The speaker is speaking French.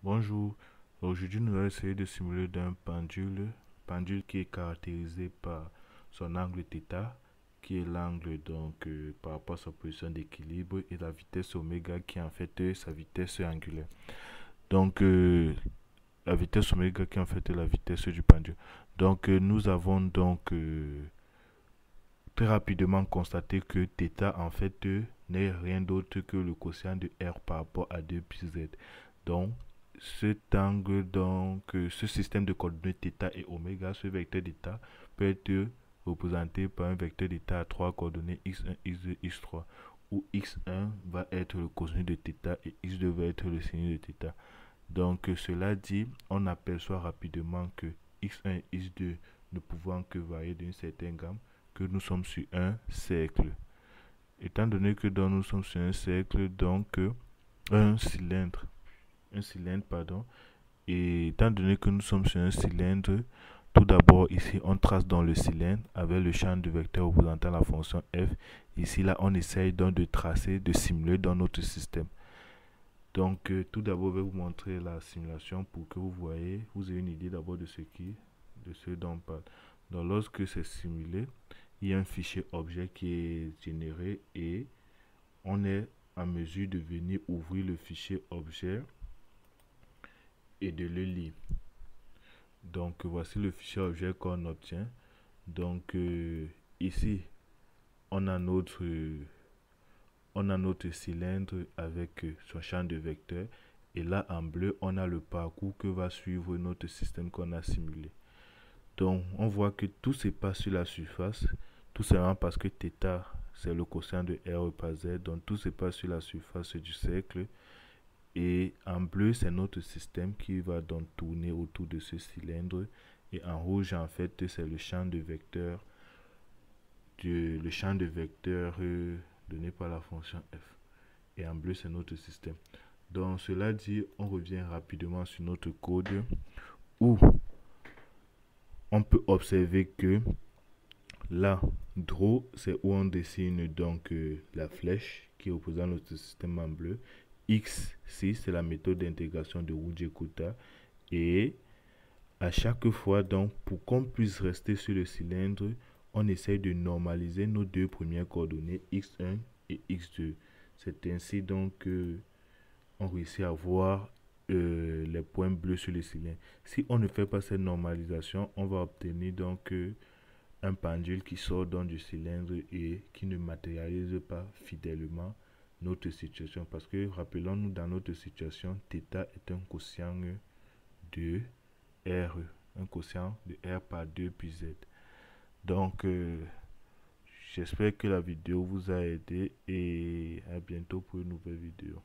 Bonjour, aujourd'hui nous allons essayer de simuler d'un pendule qui est caractérisé par son angle θ, qui est l'angle par rapport à sa position d'équilibre, et la vitesse oméga qui est en fait sa vitesse angulaire. Donc la vitesse oméga qui est en fait la vitesse du pendule. Donc nous avons très rapidement constaté que θ en fait n'est rien d'autre que le quotient de R par rapport à 2 pi z. Donc cet angle, ce système de coordonnées θ et oméga, ce vecteur θ peut être représenté par un vecteur θ à trois coordonnées x1, x2, x3, où x1 va être le cosinus de θ et x2 va être le sinus de θ. Donc cela dit, on aperçoit rapidement que x1 et x2 ne pouvant que varier d'une certaine gamme, que nous sommes sur un cercle. Étant donné que nous sommes sur un cercle, un cylindre, pardon, et étant donné que nous sommes sur un cylindre, tout d'abord ici on trace dans le cylindre avec le champ de vecteur représentant la fonction f. Ici là on essaye donc de tracer, de simuler dans notre système. Donc tout d'abord je vais vous montrer la simulation pour que vous ayez une idée d'abord de ce dont on parle. Donc lorsque c'est simulé, il y a un fichier objet qui est généré et on est en mesure de venir ouvrir le fichier objet et de le lire. Donc voici le fichier objet qu'on obtient. Donc ici on a notre cylindre avec son champ de vecteurs, et là en bleu on a le parcours que va suivre notre système qu'on a simulé. Donc on voit que tout se passe sur la surface, tout simplement parce que θ c'est le quotient de R par Z, donc tout se passe sur la surface du cercle. Et en bleu c'est notre système qui va donc tourner autour de ce cylindre, et en rouge en fait c'est le champ de vecteurs donné par la fonction f, et en bleu c'est notre système. Donc cela dit, on revient rapidement sur notre code où on peut observer que là, draw, c'est où on dessine la flèche qui représente notre système en bleu. X, c'est la méthode d'intégration de Wooje-Kutta. Et à chaque fois, donc, pour qu'on puisse rester sur le cylindre, on essaye de normaliser nos deux premières coordonnées, x1 et x2. C'est ainsi donc que on réussit à voir les points bleus sur le cylindre. Si on ne fait pas cette normalisation, on va obtenir un pendule qui sort du cylindre et qui ne matérialise pas fidèlement notre situation. Parce que rappelons-nous, dans notre situation, θ est un quotient de R, un quotient de R par 2 pi Z. Donc, j'espère que la vidéo vous a aidé, et à bientôt pour une nouvelle vidéo.